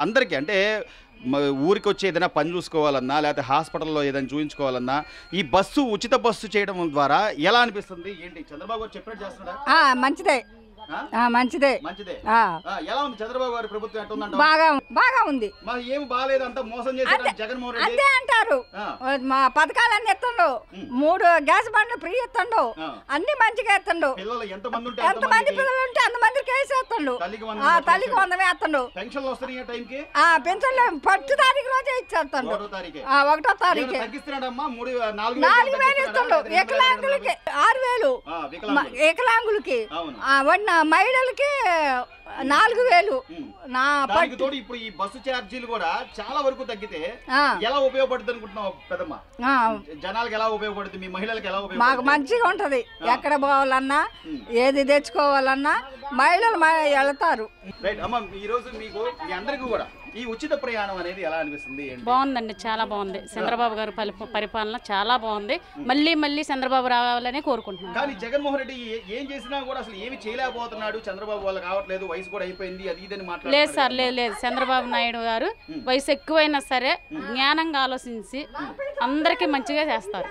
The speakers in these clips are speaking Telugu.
అందరికీ అంటే ఊరికి వచ్చి ఏదైనా పని చూసుకోవాలన్నా లేకపోతే హాస్పిటల్లో ఏదైనా చూపించుకోవాలన్నా ఈ బస్సు ఉచిత బస్సు చేయడం ద్వారా ఎలా అనిపిస్తుంది ఏంటి? చంద్రబాబు గారు చెప్పినట్టు చేస్తున్నారా? మంచిదే మంచిదే. ఎలా ఉంది చంద్రబాబు గారి ప్రభుత్వం? ఎట్లా ఉందంట? బాగా ఉంది. ఏం బాగాలేదు, అంతా మోసం చేశారు జగన్మోహన్ రెడ్డి అంతే అంటారు. మా పథకాలన్నీ ఎత్తండు, 3 గ్యాస్ బండ్లు ఫ్రీ ఎత్తండు, అన్ని మంచిగా ఎత్తండు. పిల్లలు ఎంతమంది పిల్లలు ఉంటే అంతమందికి వేసేస్తాడు. తల్లికి 100 వేస్తాడు. పెన్షన్లు వస్తున్నాయి టైంకి. పెన్షన్లు 1 తారీఖు రోజే ఇచ్చేస్తాడు. 1వ తారీఖు తగ్గిస్తున్నాడమ్మా. 4,000 ఇస్తాడు. వికలాంగులకి 6,000, వికలాంగులకి మహిళలకి 4,000. ఇప్పుడు ఈ బస్సు ఛార్జీలు కూడా చాలా వరకు తగ్గితే ఎలా ఉపయోగపడుతుంది అనుకుంటున్నావు పెద్దమ్మ? జనాలకు ఎలా ఉపయోగపడుతుంది? మీ మహిళలకు ఎలా ఉపయోగపడుతుంది? మాకు మంచిగా ఉంటది. ఎక్కడ పోవాలన్నా ఏది తెచ్చుకోవాలన్నా మహిళలు వెళ్తారు. రైట్ అమ్మ, ఈ రోజు మీకు మీ అందరికీ కూడా ఈ ఉచిత ప్రయాణం అనేది ఎలా అనిపిస్తుంది? బాగుందండి, చాలా బాగుంది. చంద్రబాబు గారు పరిపాలన చాలా బాగుంది. మళ్ళీ చంద్రబాబు రావాలని కోరుకుంటున్నాను. కానీ జగన్మోహన్ రెడ్డి ఏం చేసినా కూడా అసలు ఏమి చేయలేకపోతున్నాడు. చంద్రబాబు వాళ్ళు కావట్లేదు, వయసు కూడా అయిపోయింది, అది ఇదని మాట్లాడు. లేదు సార్, లేదు. చంద్రబాబు నాయుడు గారు వయసు ఎక్కువైనా సరే జ్ఞానంగా ఆలోచించి అందరికీ మంచిగా చేస్తారు.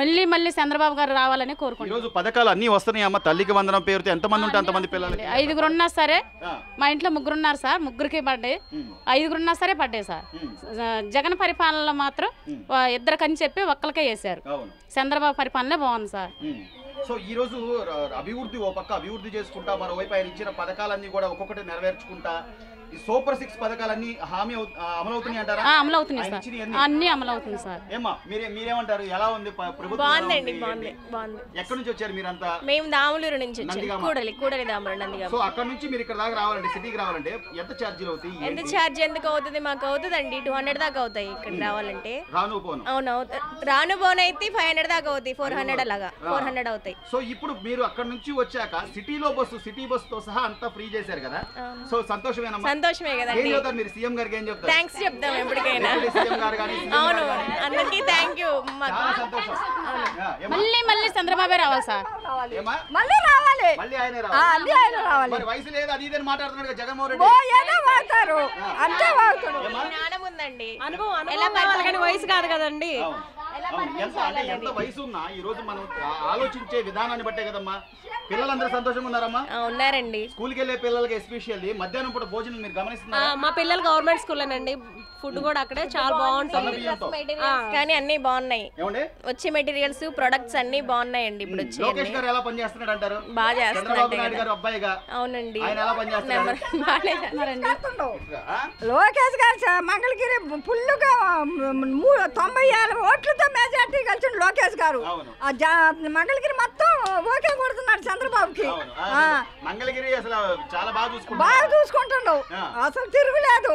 మళ్ళీ చంద్రబాబు గారు రావాలని కోరుకుంటున్నాను. ఈరోజు పథకాలు అన్ని వస్తున్నాయి అమ్మ. తల్లికి వందనం పేరుతో ఎంతమంది ఉంటే అంతమంది పిల్లలు. 5 ఉన్నా సరే, మా ఇంట్లో 3 ఉన్నారు సార్, 3కి పడ్డాయి. 5 ఉన్నా సరే పడ్డాయి సార్. జగన్ పరిపాలనలో మాత్రం 2 కని చెప్పి ఒక్కరికే వేశారు. చంద్రబాబు పరిపాలన బాగుంది సార్. సో ఈ రోజు అభివృద్ధి ఓ పక్క అభివృద్ధి చేసుకుంటా, మరోవైపు ఆయన ఇచ్చిన పథకాలన్నీ కూడా ఒక్కొక్కటి నెరవేర్చుకుంటా ఈ సూపర్ 6 పథకాలన్నీ హామీ అమలవుతున్నాయి అంటారా? అమలవుతున్నాయి సార్, అన్ని అమలవుతుంది సార్. ఏమా మీరేమంటారు? ఎలా ఉంది ప్రభుత్వం? బాగుందండి, బాగుంది. ఎక్కడి నుంచి వచ్చారు మీరంతా? మేము దాములూరు నుంచి వచ్చాము. కూడలి దాములు నందిగామ. సో అక్కడ నుంచి మీరు ఇక్కడ దాకా రావాలంటే, సిటీకి రావాలంటే ఎంత ఛార్జీలు అవుతాయి? ఎంత ఛార్జ్ ఎందుకు అవుతుంది? మాకు అవుతుందండి 200 దాకా అవుతాయి ఇక్కడ రావాలంటే. అవును, రాను పోను అయితే 500 దాకా అవుతాయి. 400 అలాగా 400 అవుతాయి. సో ఇప్పుడు మీరు అక్కడ నుంచి వచ్చాక సిటీలో సిటీ బస్సుతో సహా అంతా ఫ్రీ చేశారు కదా, సో సంతోషమేనా? సంతోషమే కదండి. మీరు సీఎం గారికి ఏం చెప్తారు? థ్యాంక్స్ చెప్తాం ఎప్పటికైనా. అవును, అందరికీ థ్యాంక్ యూ. మళ్ళీ చంద్రబాబు రావాలి సార్. మళ్ళీ రావాలి. వయసు లేదు అది ఇదని మాట్లాడుతున్నాడు జగన్మోహన్ రెడ్డి. జ్ఞానం ఉందండి, వయసు కాదు కదండి. ఎంత వయసు ఉన్నా ఈ రోజు మనం ఆలోచించే విధానాన్ని బట్టే కదమ్మా. పిల్లలందరూ సంతోషంగా ఉన్నారమ్మా? ఉన్నారండి. స్కూల్కి వెళ్ళే పిల్లలకి ఎస్పెషల్లీ మధ్యాహ్నం పూట భోజనం మీరు గమనిస్తున్నారా? మా పిల్లలు గవర్నమెంట్ స్కూలేనండి. ఫుడ్ కూడా అక్కడే చాలా బాగుంటుంది. కానీ అన్ని బాగున్నాయి. వచ్చే మెటీరియల్స్ ప్రొడక్ట్స్ అన్ని బాగున్నాయండి. ఇప్పుడు వచ్చి లోకేష్ గారు ఎలా పనిచేస్తున్నాడు అంటారు? బాగా చేస్తున్నారు. అబ్బాయిగా. అవునండి. ఆయన ఎలా పనిచేస్తున్నాడు? లోకేష్ గారు మంగళగిరి ఫుల్గా 97 ఓట్లతో మెజార్టీ కలిసి లోకేష్ గారు మంగళగిరి మొత్తం ఓకే కొడుతున్నాడు చంద్రబాబుకి. మంగళగిరి అసలు చాలా బాగా చూసుకుంటాడు, అసలు తిరుగులేదు.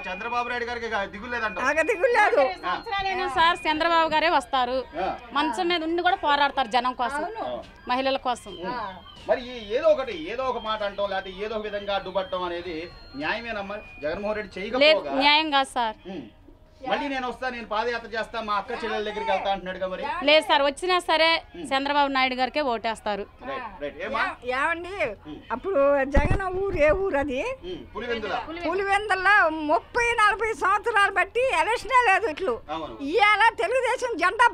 చంద్రబాబు నాయుడు గారికి దిగులేదంట. దిగులేదు సార్. చంద్రబాబు గారే వస్తారు, మంచం మీద ఉండి కూడా పోరాడతారు జనం కోసం, మహిళల కోసం. మరి ఏదో ఒక మాట అంటాం, లేకపోతే ఏదో ఒక విధంగా అడ్డుపడటం అనేది న్యాయమేనమ్మా? జగన్మోహన్ రెడ్డి చేయకపోగా న్యాయం కాదు సార్. మళ్ళీ నేను వస్తా, నేను పాదయాత్ర చేస్తా, మా అక్క చెల్లెల దగ్గరికి వెళ్తా అంటున్నాడు. మరి లేదు సార్, వచ్చినా సరే చంద్రబాబు నాయుడు గారికే ఓటేస్తారు. ఏమండి అప్పుడు జగన్ ఊరు ఏ ఊరు అది? పులివెందుల 30-40 సంవత్సరాలు బట్టి ఎలక్షనే లేదు. ఇట్లు ఇవాళ తెలుగుదేశం జెండా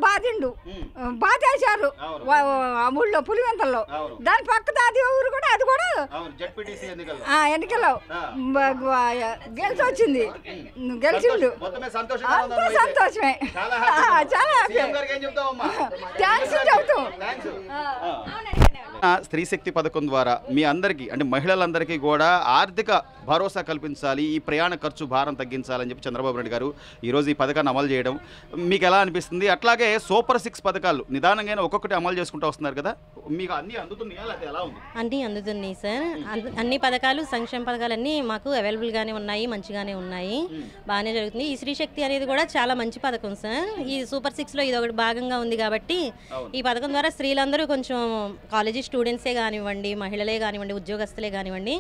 బాధేశారు ఊళ్ళో పులివెందుల్లో. దాని పక్కన అది ఊరు కూడా, అది కూడా ఎన్నికల్లో గెలిచి వచ్చింది, గెలిచిండు. సంతోషమే, చాలా థ్యాంక్స్ చెబుతాం. స్త్రీ శక్తి పథకం ద్వారా మీ అందరికీ అంటే మహిళలందరికీ కూడా ఆర్థిక భరోసా కల్పించాలి, ఈ ప్రయాణ ఖర్చు భారం తగ్గించాలని చెప్పి చంద్రబాబు నాయుడు గారు ఈరోజు ఈ పథకాన్ని అమలు చేయడం మీకు ఎలా అనిపిస్తుంది? అట్లాగే సూపర్ 6 పథకాలు నిదానంగానే ఒక్కొక్కటి అమలు చేసుకుంటూ వస్తున్నారు కదా, మీకు అన్ని అందుతున్నాయా లేకపోతే ఎలా ఉంది? అన్నీ అందుతున్నాయి సార్. అన్ని పథకాలు, సంక్షేమ పథకాలు అన్నీ మాకు అవైలబుల్గానే ఉన్నాయి, మంచిగానే ఉన్నాయి, బాగానే జరుగుతుంది. ఈ స్త్రీ శక్తి అనేది కూడా చాలా మంచి పథకం సార్. ఈ సూపర్ 6లో ఇది ఒకటి భాగంగా ఉంది కాబట్టి ఈ పథకం ద్వారా స్త్రీలందరూ కొంచెం కాలేజీ స్టూడెంట్సే కానివ్వండి, మహిళలే కానివ్వండి, ఉద్యోగస్తులే కానివ్వండి,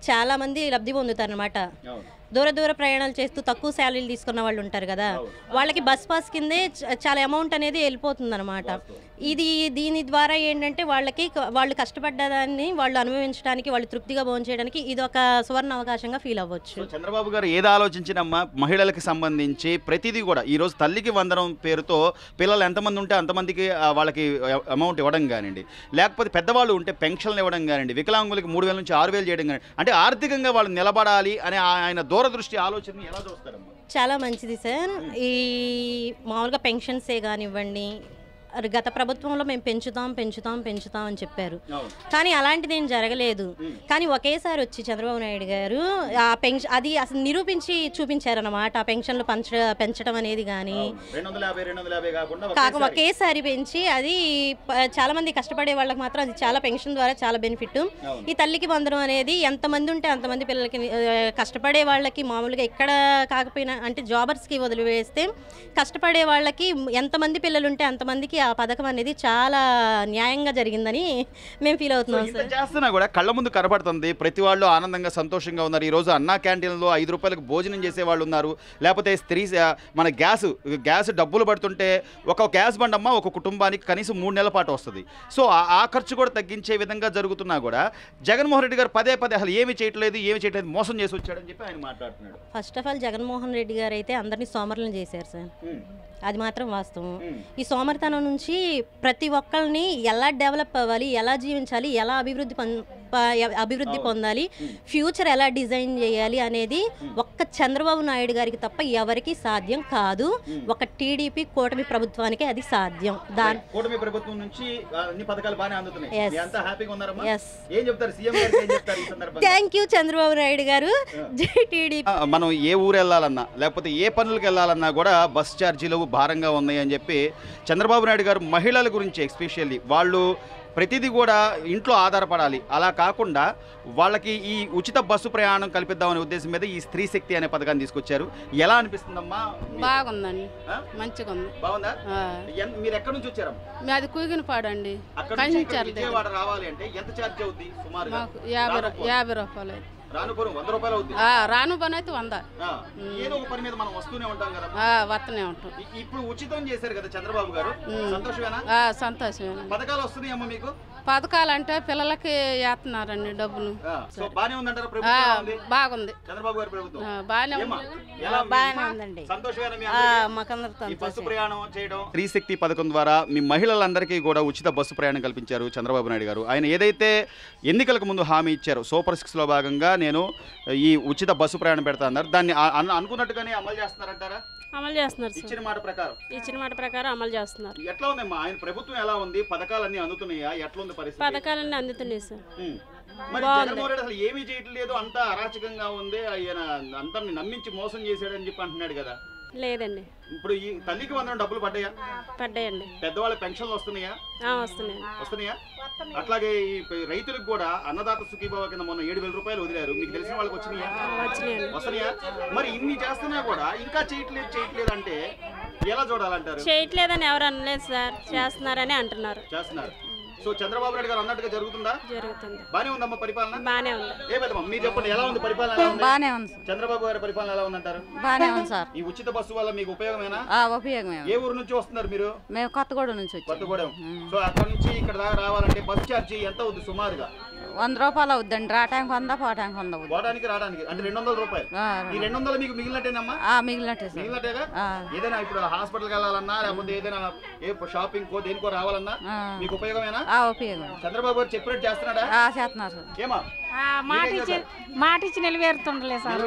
చాలామంది లబ్ధి పొందుతారనమాట. దూర ప్రయాణాలు చేస్తూ తక్కువ శాలరీలు తీసుకున్న వాళ్ళు ఉంటారు కదా, వాళ్ళకి బస్ పాస్ కిందే చాలా అమౌంట్ అనేది వెళ్ళిపోతుంది అనమాట. దీని ద్వారా ఏంటంటే వాళ్ళు కష్టపడ్డదాన్ని వాళ్ళు అనుభవించడానికి, వాళ్ళు తృప్తిగా భోంచేయడానికి ఇది ఒక సువర్ణ అవకాశంగా ఫీల్ అవ్వచ్చు. చంద్రబాబు గారు ఏది ఆలోచించినమ్మా మహిళలకు సంబంధించి ప్రతిదీ కూడా ఈరోజు తల్లికి వందనం పేరుతో పిల్లలు ఎంతమంది ఉంటే అంతమందికి వాళ్ళకి అమౌంట్ ఇవ్వడం కానివ్వండి, లేకపోతే పెద్దవాళ్ళు ఉంటే పెన్షన్లు ఇవ్వడం కానివ్వండి, వికలాంగులకి 3,000 నుంచి 6,000 చేయడం కానివ్వండి, అంటే ఆర్థికంగా వాళ్ళు నిలబడాలి అనే ఆయన దూరదృష్టి ఆలోచన ఎలా చూస్తారమ్మా? చాలా మంచిది సార్. ఈ మామూలుగా పెన్షన్సే కానివ్వండి, గత ప్రభుత్వంలో మేము పెంచుతాం అని చెప్పారు, కానీ అలాంటిది ఏం జరగలేదు. కానీ ఒకేసారి వచ్చి చంద్రబాబు నాయుడు గారు ఆ పెన్షన్ అది అసలు నిరూపించి చూపించారన్నమాట. ఆ పెన్షన్లు పెంచడం అనేది కానీ ఒకేసారి పెంచి అది చాలా మంది కష్టపడే వాళ్ళకి మాత్రం అది చాలా పెన్షన్ ద్వారా చాలా బెనిఫిట్. ఈ తల్లికి వందనం అనేది ఎంతమంది ఉంటే అంతమంది పిల్లలకి, కష్టపడే వాళ్ళకి మామూలుగా ఎక్కడ కాకపోయినా అంటే జాబర్స్కి వదిలివేస్తే కష్టపడే వాళ్ళకి ఎంతమంది పిల్లలు ఉంటే అంతమందికి ఆ పథకం అనేది చాలా న్యాయంగా జరిగిందని మేము ఫీల్ అవుతున్నాం సార్. చేస్తున్నా కూడా కళ్ళ ముందు కనబడుతుంది, ప్రతి వాళ్ళు ఆనందంగా సంతోషంగా ఉన్నారు. ఈరోజు అన్నా క్యాంటీన్లో 5 రూపాయలకు భోజనం చేసే వాళ్ళు ఉన్నారు. లేకపోతే మన గ్యాస్ డబ్బులు పడుతుంటే ఒక గ్యాస్ బండమ్మ ఒక కుటుంబానికి కనీసం 3 నెలల పాటు వస్తుంది. సో ఆ ఖర్చు కూడా తగ్గించే విధంగా జరుగుతున్నా కూడా జగన్మోహన్ రెడ్డి గారు పదే అసలు ఏమి చేయట్లేదు మోసం చేసి వచ్చాడని చెప్పి ఆయన మాట్లాడుతున్నాడు. First of all Jaganmohan Reddy గారు అయితే అందరినీ సోమరులను చేశారు సార్, అది మాత్రం వాస్తవం. ఈ సోమరితనం నుంచి ప్రతి ఒక్కరిని ఎలా డెవలప్ అవ్వాలి, ఎలా జీవించాలి, ఎలా అభివృద్ధి పొందాలి, ఫ్యూచర్ ఎలా డిజైన్ చేయాలి అనేది ఒక్క చంద్రబాబు నాయుడు గారికి తప్ప ఎవరికి సాధ్యం కాదు. ఒక టీడీపీ కూటమి ప్రభుత్వానికి అది సాధ్యం. కూటమి ప్రభుత్వం నుంచి అన్ని పథకాలు బాగానే అందుతున్నాయి. అంతా హ్యాపీగా ఉన్నారమ్మా? ఎస్. ఏం చెప్తారు సీఎం గారు, ఏం చెప్తారు ఈ సందర్భంగా? థ్యాంక్ యూ చంద్రబాబు నాయుడు గారు. టీడీపీ మనం ఏ ఊరు వెళ్ళాలన్నా లేకపోతే ఏ పనులకు వెళ్ళాలన్నా కూడా బస్ ఛార్జీలు భారంగా ఉన్నాయి అని చెప్పి చంద్రబాబు నాయుడు గారు మహిళల గురించి ఎస్పెషల్లీ వాళ్ళు ప్రతిదీ కూడా ఇంట్లో ఆధారపడాలి, అలా కాకుండా వాళ్ళకి ఈ ఉచిత బస్సు ప్రయాణం కల్పిద్దామనే ఉద్దేశం మీద ఈ స్త్రీ శక్తి అనే పథకాన్ని తీసుకొచ్చారు. ఎలా అనిపిస్తుందమ్మా? బాగుందండి, మంచిగా ఉంది. బాగుందా? మీరు ఎక్కడి నుంచి వచ్చారమ్మా? అది కూగినపాడు అండి. విజయవాడ రావాలి అంటే ఎంత ఛార్జ్ అవుతుంది? సుమారుగా 50 రూపాయలు. రానుపురం 100 రూపాయలు అవుతుంది. రానుపని అయితే 100. ఏదో ఒక పని మీద మనం వస్తూనే ఉంటాం కదా, వస్తూనే ఉంటాం. ఇప్పుడు ఉచితం చేశారు కదా చంద్రబాబు గారు, సంతోషమేనా? సంతోషమేనా. పథకాలు వస్తున్నాయమ్మా మీకు? పథకాలు అంటే పిల్లలకి వేస్తున్నారండి డబ్బులు. బాగానే ఉందంటారా ప్రభుత్వం? బాగుంది చంద్రబాబు గారి ప్రభుత్వం బాగానే ఉందండి. బస్సు ప్రయాణం చేయడం స్త్రీ శక్తి పథకం ద్వారా మీ మహిళలందరికీ కూడా ఉచిత బస్సు ప్రయాణం కల్పించారు చంద్రబాబు నాయుడు గారు. ఆయన ఏదైతే ఎన్నికలకు ముందు హామీ ఇచ్చారో సూపర్ 6 లో భాగంగా నేను ఈ ఉచిత బస్సు ప్రయాణం పెడతా అన్నారు, దాన్ని అనుకున్నట్టుగానే అమలు చేస్తున్నారంటారా? అమలు చేస్తున్నారు. ఇచ్చిన మాట ప్రకారం అమలు చేస్తున్నారు. ఎట్లా ఉందమ్మా ఆయన ప్రభుత్వం, ఎలా ఉంది? పథకాలన్నీ అందుతున్నాయా? ఎట్లా ఉంది పరిస్థితి? పథకాలన్నీ అందుతున్నాయి సార్. మరి జగన్మోహన్ రెడ్డి అసలు ఏమీ చేయట్లేదు, అంతా అరాచకంగా ఉంది, ఆయన అందరిని నమ్మించి మోసం చేశాడని చెప్పి అంటున్నాడు కదా. లేదండి. ఇప్పుడు ఈ తల్లికి వందనం డబ్బులు పడ్డాయండి. పెద్దవాళ్ళ పెన్షన్లు వస్తున్నాయా? వస్తున్నాయా? అట్లాగే ఈ రైతులకు కూడా అన్నదాత సుఖీభావ కింద మొన్న 7,000 రూపాయలు వదిలారు, మీకు తెలిసిన వాళ్ళకి వస్తున్నాయా? మరి ఇన్ని చేస్తున్నా కూడా ఇంకా చేయట్లేదు అంటే ఎలా చూడాలంటారు? చేయట్లేదని ఎవరు అనలేదు సార్, చేస్తున్నారని అంటున్నారు. సో చంద్రబాబు నాయుడు గారు అన్నట్టుగా జరుగుతుంది. బానే ఉందమ్మా పరిపాలన? బానే ఉంది. ఏమేదమ్మా మీరు చెప్పండి, ఎలా ఉంది పరిపాలన? బానే ఉంది. చంద్రబాబు గారి పరిపాలన ఎలా ఉందంటారు? బానే ఉంది సార్. ఈ ఉచిత బస్సు వల్ల మీకు ఉపయోగమేనా? ఉపయోగమే. ఏ ఊరు నుంచి వస్తున్నారు మీరు? మేము కొత్తగూడెం నుంచి వచ్చాం. కొత్తగూడెం. సో అక్కడ నుంచి ఇక్కడ దాకా రావాలంటే బస్ ఛార్జీ ఎంత అవుతుంది సుమారుగా? 100 రూపాయలు అవుద్దండి. రావడానికి 100, పోవడానికి 100 అవుతుంది. పోవడానికి రావడానికి అంటే 200 రూపాయలు. ఈ 200 మీకు మిగిలినట్టేనమ్మా? మిగిలినట్టేగా. ఏదైనా ఇప్పుడు హాస్పిటల్కి వెళ్ళాలన్నా లేకపోతే ఏదైనా షాపింగ్ కో దేనికో రావాలన్నా మీకు ఉపయోగమేనా? ఉపయోగం. చంద్రబాబు గారు చెప్పినట్టు చేస్తున్నాడా? చేస్తున్నారు. ఏమా మాట ఇచ్చి నిలబెడుతుండలే సార్.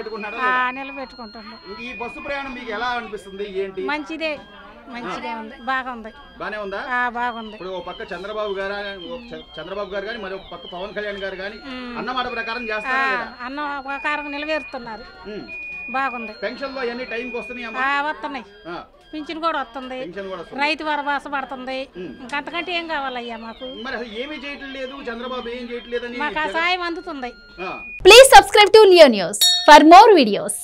నిలబెట్టుకుంటున్నాడు. ఈ బస్సు ప్రయాణం మీకు ఎలా అనిపిస్తుంది? ఏంటి? మంచిదే, మంచిగా ఉంది, బాగుంది. బానే ఉందా? బాగుంది. ఇప్పుడు ఒక పక్క చంద్రబాబు గారు కానీ మరొక పక్క పవన్ కళ్యాణ్ గారు కానీ అన్నమాట ప్రకారం చేస్తారు, అన్న ప్రకారం నిలబెడుతున్నారు. బాగుంది. పెన్షన్లో అన్ని టైంకి వస్తున్నాయి? వస్తున్నాయి. పింఛన్ కూడా వస్తుంది, రైతు వరవాస పడుతుంది. ఇంకంతకంటే ఏం కావాలయ్యా మాకు? మరి అసలు ఏమీ చేయట్లేదు చంద్రబాబు, ఏం చేయట్లేదు, మాకు ఆ సాయం అందుతుంది. Please subscribe to Leo news for more videos.